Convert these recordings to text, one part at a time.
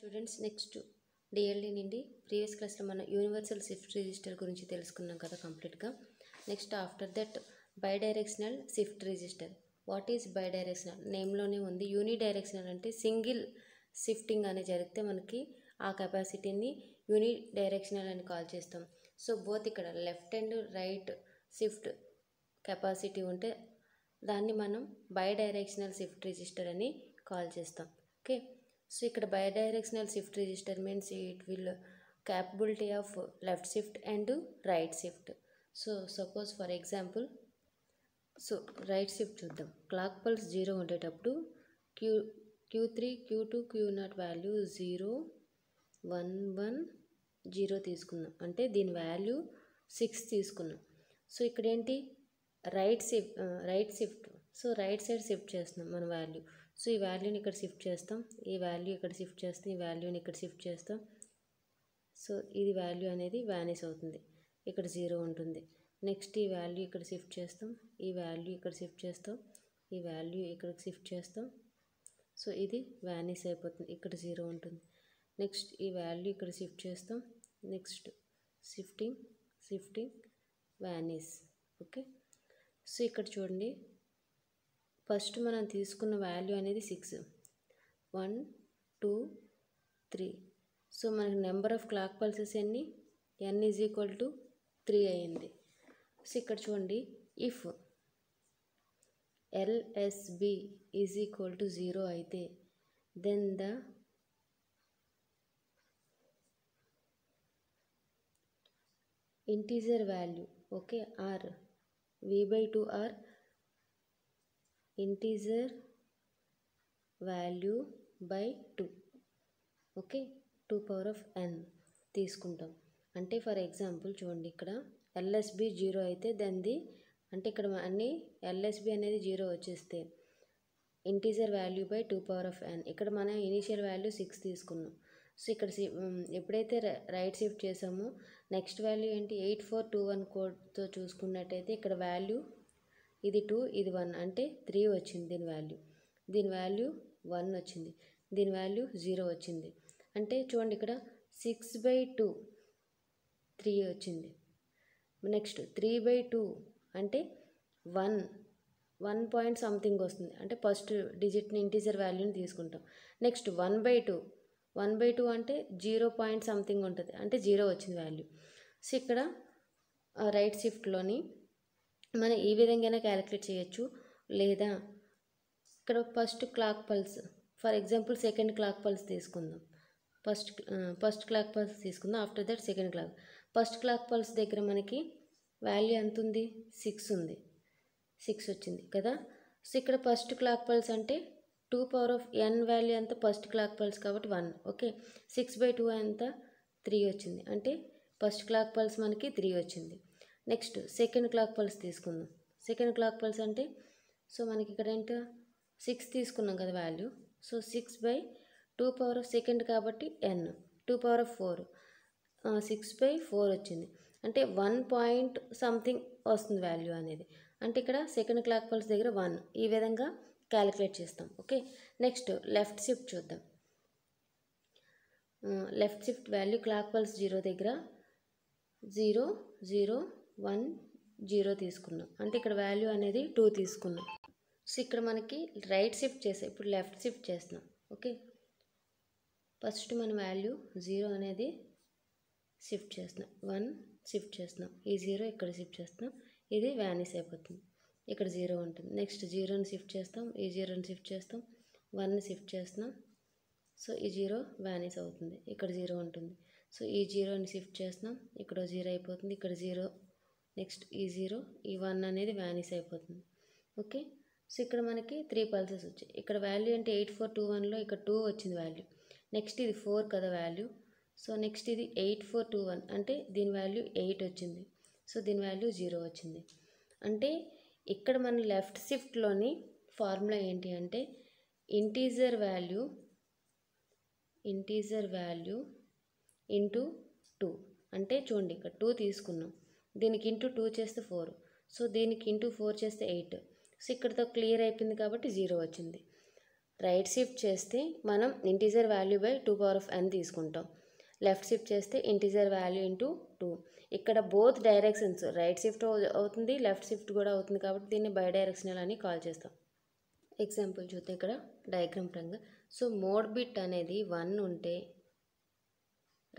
Students next DLD నుండి previous క్లాస్లో మన యూనివర్సల్ షిఫ్ట్ రిజిస్టర్ గురించి తెలుసుకున్నాం కదా కంప్లీట్గా. Next after that bidirectional shift register. What is bidirectional? నేమ్లోనే ఉంది. యూనిడైరెక్షనల్ అంటే సింగిల్ షిఫ్టింగ్ అనేది జరిగితే మనకి ఆ కెపాసిటీని యూనిడైరెక్షనల్ అని కాల్ చేస్తాం. సో బోత్ ఇక్కడ left and right shift capacity ఉంటే దాన్ని మనం బైడైరెక్షనల్ షిఫ్ట్ రిజిస్టర్ అని కాల్ చేస్తాం. ఓకే, సో ఇక్కడ bidirectional shift register means it will capability of left shift and right shift. So suppose for example, so right shift చూద్దాం. Clock pulse 0 ఉండేటప్పుడు Q3 Q2 Q0 value 0 1 1 0 తీసుకున్నాం, అంటే దీని value 6 తీసుకున్నాం. So ఇక్కడ ఏంటి right shift, so right side shift చేస్తున్నాం మన వాల్యూ. సో ఈ వాల్యూని ఇక్కడ షిఫ్ట్ చేస్తాం, ఈ వాల్యూ ఇక్కడ షిఫ్ట్ చేస్తాం, ఈ వాల్యూని ఇక్కడ షిఫ్ట్ చేస్తాం. సో ఇది వాల్యూ అనేది వ్యానిష్ అవుతుంది, ఇక్కడ 0 ఉంటుంది. నెక్స్ట్ ఈ వాల్యూ ఇక్కడ షిఫ్ట్ చేస్తాం, ఈ వాల్యూ ఇక్కడ షిఫ్ట్ చేస్తాం, ఈ వాల్యూ ఇక్కడ షిఫ్ట్ చేస్తాం. సో ఇది వ్యానిష్ అయిపోతుంది, ఇక్కడ 0 ఉంటుంది. నెక్స్ట్ ఈ వాల్యూ ఇక్కడ షిఫ్ట్ చేస్తాం, next shifting vanish. Okay, so ఇక్కడ చూడండి, ఫస్ట్ మనం తీసుకున్న వాల్యూ అనేది 6 1 2 3. సో మనకి నెంబర్ ఆఫ్ క్లాక్ పల్సెస్ ఎన్ని n ఈజ్ ఈక్వల్ టు 3 అయ్యింది. సో ఇక్కడ చూడండి, if LSB is equal to 0 అయితే then the integer value, okay, or V/2 or integer value by 2, okay, 2 power of n తీసుకుంటాం. అంటే for example చూడండి, ఇక్కడ LSB 0 అయితే దాన్ని, అంటే ఇక్కడ అన్ని LSB అనేది 0 వచ్చేస్తే integer value by 2 power of n. ఇక్కడ మనం ఇనీషియల్ వాల్యూ 6 తీసుకున్నాం. సో ఇక్కడ ఎప్పుడైతే రైట్ షిఫ్ట్ చేసామో నెక్స్ట్ వాల్యూ ఏంటి 8421 కోడ్తో చూసుకున్నట్టయితే ఇక్కడ వాల్యూ ఇది 2 ఇది 1 అంటే 3 వచ్చింది దీని వాల్యూ 1 వచ్చింది, దీని వాల్యూ 0 వచ్చింది. అంటే చూడండి ఇక్కడ 6/2 3 వచ్చింది. నెక్స్ట్ 3/2 అంటే 1 పాయింట్ సంథింగ్ వస్తుంది, అంటే ఫస్ట్ డిజిట్ని ఇంటీజర్ వాల్యూని తీసుకుంటాం. నెక్స్ట్ 1/2 అంటే 0 పాయింట్ సంథింగ్ ఉంటుంది, అంటే 0 వచ్చింది వాల్యూ. సో ఇక్కడ రైట్ షిఫ్ట్లోని మనం ఈ విధంగా క్యాలిక్యులేట్ చేయొచ్చు, లేదా ఇక్కడ first clock pulse, for example second clock pulse తీసుకుందాం. ఫస్ట్ క్లాక్ పల్స్ తీసుకుందాం, after that second clock. First clock pulse దగ్గర మనకి వాల్యూ ఎంత ఉంది 6 ఉంది, 6 వచ్చింది కదా. సో ఇక్కడ ఫస్ట్ క్లాక్ పల్స్ అంటే 2 పవర్ ఆఫ్ n వాల్యూ ఎంత ఫస్ట్ క్లాక్ పల్స్ కాబట్టి 1, ఓకే. 6/2 ఎంత 3 వచ్చింది, అంటే ఫస్ట్ క్లాక్ పల్స్ మనకి 3 వచ్చింది. నెక్స్ట్ సెకండ్ క్లాక్ పల్స్ తీసుకుందాం. సెకండ్ క్లాక్ పల్స్ అంటే సో మనకి ఇక్కడ ఏంటో 6 తీసుకున్నాం కదా value. So 6/2 power of second కాబట్టి n 2 పవర్ ఆఫ్ 4 6/4 వచ్చింది, అంటే 1 పాయింట్ సంథింగ్ వస్తుంది వాల్యూ అనేది. అంటే ఇక్కడ సెకండ్ క్లాక్ పల్స్ దగ్గర 1, ఈ విధంగా క్యాలిక్యులేట్ చేస్తాం. ఓకే, నెక్స్ట్ లెఫ్ట్ షిఫ్ట్ చూద్దాం. Left shift value clock pulse 0 దగ్గర 0 0 1 0 తీసుకున్నాం, అంటే ఇక్కడ వాల్యూ అనేది 2 తీసుకున్నాం. సో ఇక్కడ మనకి రైట్ షిఫ్ట్ చేసాం, ఇప్పుడు లెఫ్ట్ షిఫ్ట్ చేస్తున్నాం. ఓకే, ఫస్ట్ మన వాల్యూ 0 అనేది షిఫ్ట్ చేస్తున్నాం, 1 షిఫ్ట్ చేస్తున్నాం, ఈ 0 ఇక్కడ షిఫ్ట్ చేస్తున్నాం, ఇది వ్యానిష్ అయిపోతుంది, ఇక్కడ 0 ఉంటుంది. నెక్స్ట్ 0ని షిఫ్ట్ చేస్తాం, ఈ 0ని షిఫ్ట్ చేస్తాం, 1ని షిఫ్ట్ చేస్తున్నాం. సో ఈ 0 వ్యానిష్ అవుతుంది, ఇక్కడ 0 ఉంటుంది. సో ఈ 0ని షిఫ్ట్ చేస్తున్నాం, ఇక్కడ 0 అయిపోతుంది, ఇక్కడ 0, నెక్స్ట్ ఈ 0 ఈ 1 అనేది వ్యానిష్ అయిపోతుంది. ఓకే, సో ఇక్కడ మనకి 3 పల్సెస్ వచ్చాయి. ఇక్కడ వాల్యూ అంటే 8421లో ఇక్కడ 2 వచ్చింది వాల్యూ. నెక్స్ట్ ఇది 4 కదా వాల్యూ. సో నెక్స్ట్ ఇది 8421 అంటే దీని వాల్యూ 8 వచ్చింది, సో దీని వాల్యూ 0 వచ్చింది. అంటే ఇక్కడ మన లెఫ్ట్ షిఫ్ట్లోని ఫార్ములా ఏంటి అంటే ఇంటీజర్ వాల్యూ ఇంటూ 2. అంటే చూడండి ఇక్కడ 2 తీసుకున్నాం, దీనికి ఇంటూ 2 చేస్తే 4, సో దీనికి ఇంటూ 4 చేస్తే 8. సో ఇక్కడతో క్లియర్ అయిపోయింది కాబట్టి 0 వచ్చింది. రైట్ షిఫ్ట్ చేస్తే మనం integer value by 2 power of n తీసుకుంటాం. లెఫ్ట్ షిఫ్ట్ చేస్తే ఇంటీజర్ వాల్యూ ఇంటూ 2. ఇక్కడ బోత్ డైరెక్షన్స్ రైట్ షిఫ్ట్ అవుతుంది, లెఫ్ట్ షిఫ్ట్ కూడా అవుతుంది కాబట్టి దీన్ని బై డైరెక్షనల్ అని కాల్ చేస్తాం. ఎగ్జాంపుల్ చూస్తే ఇక్కడ డయాగ్రామ్ పరంగా సో మోడ్ బిట్ అనేది 1 ఉంటే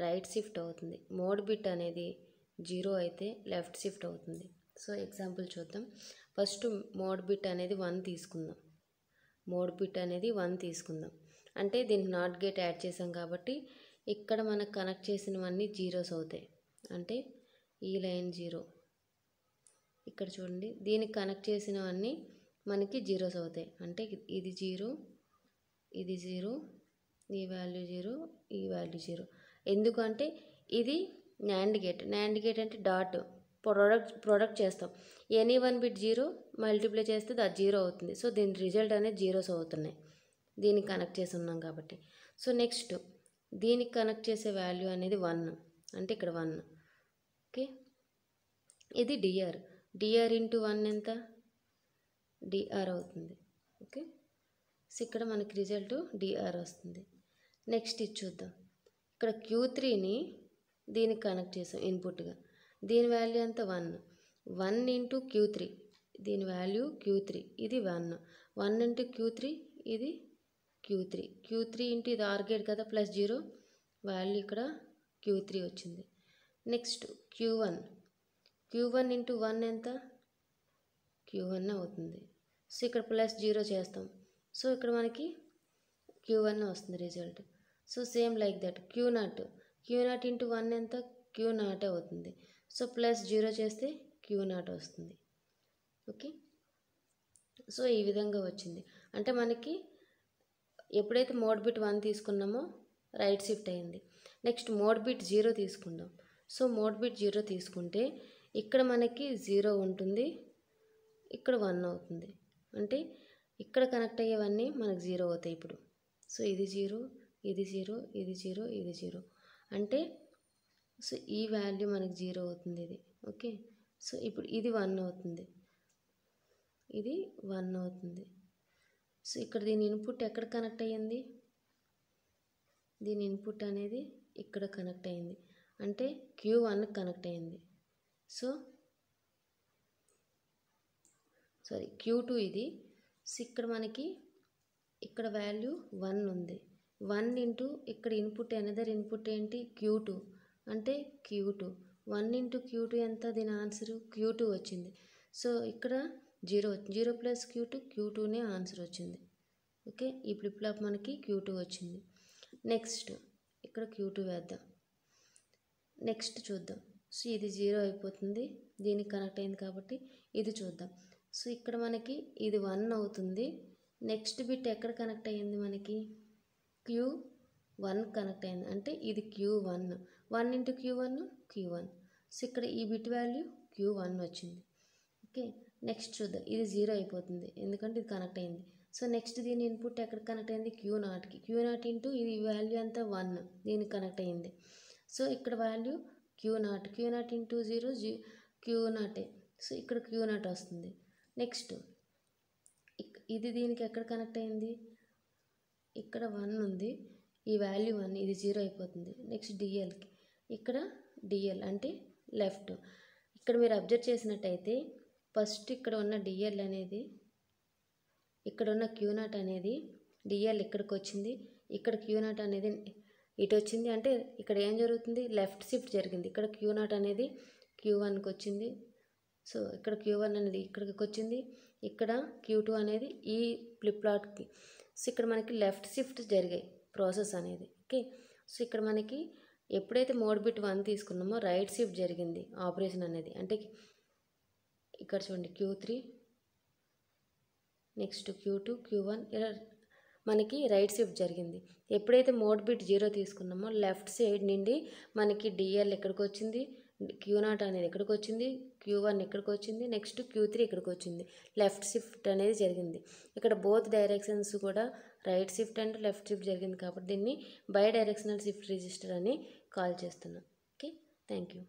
రైట్ షిఫ్ట్ అవుతుంది, మోడ్ బిట్ అనేది 0 అయితే లెఫ్ట్ షిఫ్ట్ అవుతుంది. సో ఎగ్జాంపుల్ చూద్దాం. ఫస్ట్ మోడ్ బిట్ అనేది 1 తీసుకుందాం. మోడ్ బిట్ అనేది 1 తీసుకుందాం అంటే దీనికి నాట్ గేట్ యాడ్ చేసాం కాబట్టి ఇక్కడ మనకు కనెక్ట్ చేసినవన్నీ జీరోస్ అవుతాయి. అంటే ఈ లైన్ 0, ఇక్కడ చూడండి దీనికి కనెక్ట్ చేసినవన్నీ మనకి జీరోస్ అవుతాయి. అంటే ఇది 0, ఇది 0, ఈ వాల్యూ 0, ఈ వాల్యూ 0. ఎందుకంటే ఇది NAND గేట్. NAND గేట్ అంటే డాట్ ప్రొడక్ట్ చేస్తాం. ఎనీ 1 బిట్ 0 మల్టిప్లై చేస్తే అది 0 అవుతుంది. సో దీని రిజల్ట్ అనేది జీరోస్ అవుతున్నాయి దీనికి కనెక్ట్ చేసి ఉన్నాం కాబట్టి. సో నెక్స్ట్ దీనికి కనెక్ట్ చేసే వాల్యూ అనేది 1 అంటే ఇక్కడ 1. ఓకే, ఇది డిఆర్ ఇంటూ 1 ఎంత? డిఆర్ అవుతుంది. ఓకే, సో ఇక్కడ మనకి రిజల్ట్ డిఆర్ వస్తుంది. నెక్స్ట్ ఇది చూద్దాం. ఇక్కడ Q3ని దీనికి కనెక్ట్ చేసాం ఇన్పుట్గా. దీని వాల్యూ ఎంత? 1 ఇంటూ Q3, దీని వాల్యూ Q3, ఇది 1 ఇంటూ Q3, ఇది Q3 ఇంటూ ఇది ఆర్ గేట్ కదా ప్లస్ 0, వాల్యూ ఇక్కడ Q3 వచ్చింది. నెక్స్ట్ Q1 ఇంటూ 1 ఎంత? Q1 అవుతుంది. సో ఇక్కడ ప్లస్ 0 చేస్తాం. సో ఇక్కడ మనకి Q1 వస్తుంది result. So same like that Q0 into 1 ఎంత? Q0 అవుతుంది. సో ప్లస్ 0 చేస్తే Q0 వస్తుంది. ఓకే, సో ఈ విధంగా వచ్చింది. అంటే మనకి ఎప్పుడైతే మోడ్ బిట్ 1 తీసుకున్నామో రైట్ షిఫ్ట్ అయింది. నెక్స్ట్ మోడ్ బిట్ 0 తీసుకుందాం. సో మోడ్ బిట్ 0 తీసుకుంటే ఇక్కడ మనకి 0 ఉంటుంది, ఇక్కడ 1 అవుతుంది. అంటే ఇక్కడ కనెక్ట్ అయ్యేవన్నీ మనకు 0 అవుతాయి ఇప్పుడు. సో ఇది 0, ఇది 0, ఇది 0, ఇది 0 అంటే సో ఈ వాల్యూ మనకి 0 అవుతుంది ఇది. ఓకే, సో ఇప్పుడు ఇది 1 అవుతుంది, ఇది 1 అవుతుంది. సో ఇక్కడ దీని ఇన్పుట్ ఎక్కడ కనెక్ట్ అయ్యింది? దీని ఇన్పుట్ అనేది ఇక్కడ కనెక్ట్ అయ్యింది అంటే Q1 కనెక్ట్ అయ్యింది. సో Q2 ఇది. సో ఇక్కడ మనకి ఇక్కడ వాల్యూ 1 ఉంది. 1 ఇంటూ ఇక్కడ ఇన్పుట్ అనదర్ ఇన్పుట్ ఏంటి? Q2 అంటే Q2. 1 ఇంటూ Q2 ఎంత? దీని ఆన్సర్ Q2 వచ్చింది. సో ఇక్కడ 0 ప్లస్ Q2నే ఆన్సర్ వచ్చింది. ఓకే, ఈ ఫ్లిప్ ఫ్లాప్ మనకి Q2 వచ్చింది. నెక్స్ట్ ఇక్కడ Q2 వేద్దాం. నెక్స్ట్ చూద్దాం. సో ఇది 0 అయిపోతుంది, దీనికి కనెక్ట్ అయింది కాబట్టి ఇది చూద్దాం. సో ఇక్కడ మనకి ఇది 1 అవుతుంది. నెక్స్ట్ బిట్ ఎక్కడ కనెక్ట్ అయ్యింది? మనకి Q1 కనెక్ట్ అయింది అంటే ఇది Q1. 1 into Q1. సో ఇక్కడ ఈ బిట్ వాల్యూ Q1 వచ్చింది. ఓకే, నెక్స్ట్ చూద్దాం. ఇది 0 అయిపోతుంది ఎందుకంటే ఇది కనెక్ట్ అయింది. సో నెక్స్ట్ దీని ఇన్పుట్ ఎక్కడ కనెక్ట్ అయింది? Q0 ఇంటూ ఇది వాల్యూ అంతా 1 దీనికి కనెక్ట్ అయింది. సో ఇక్కడ value Q0 into 0 Q0. So ఇక్కడ Q0 వస్తుంది. నెక్స్ట్ ఇది దీనికి ఎక్కడ కనెక్ట్ అయింది? ఇక్కడ 1 ఉంది, ఈ వాల్యూ 1, ఇది 0 అయిపోతుంది. నెక్స్ట్ డిఎల్కి ఇక్కడ డిఎల్ అంటే లెఫ్ట్. ఇక్కడ మీరు అబ్జర్వ్ చేసినట్టయితే ఫస్ట్ ఇక్కడ ఉన్న డిఎల్ అనేది ఇక్కడ ఉన్న Q0 అనేది డిఎల్ ఇక్కడికి వచ్చింది, ఇక్కడ Q0 అనేది ఇటు వచ్చింది. అంటే ఇక్కడ ఏం జరుగుతుంది? లెఫ్ట్ షిఫ్ట్ జరిగింది. ఇక్కడ Q0 అనేది Q1కి వచ్చింది. సో ఇక్కడ Q1 అనేది ఇక్కడికి వచ్చింది, ఇక్కడ Q2 అనేది ఈ ఫ్లిప్ ఫ్లాప్కి. సో ఇక్కడ మనకి లెఫ్ట్ షిఫ్ట్ జరిగాయి ప్రాసెస్ అనేది. ఓకే, సో ఇక్కడ మనకి ఎప్పుడైతే మోడ్ బిట్ 1 తీసుకున్నామో రైట్ షిఫ్ట్ జరిగింది ఆపరేషన్ అనేది. అంటే ఇక్కడ చూడండి Q3, నెక్స్ట్ Q2, Q1 ఇలా మనకి రైట్ షిఫ్ట్ జరిగింది. ఎప్పుడైతే మోడ్ బిట్ 0 తీసుకున్నామో లెఫ్ట్ సైడ్ నుండి మనకి డిఎల్ ఎక్కడికి వచ్చింది, Q0 అనేది ఎక్కడికి వచ్చింది, Q1 ఎక్కడికి వచ్చింది, నెక్స్ట్ Q3 ఎక్కడికి వచ్చింది. లెఫ్ట్ షిఫ్ట్ అనేది జరిగింది. ఇక్కడ బోత్ డైరెక్షన్స్ కూడా right shift and left shift జరిగింది కాబట్టి దీన్ని బై డైరెక్షనల్ షిఫ్ట్ రిజిస్టర్ అని కాల్ చేస్తున్నాం. Okay, thank you.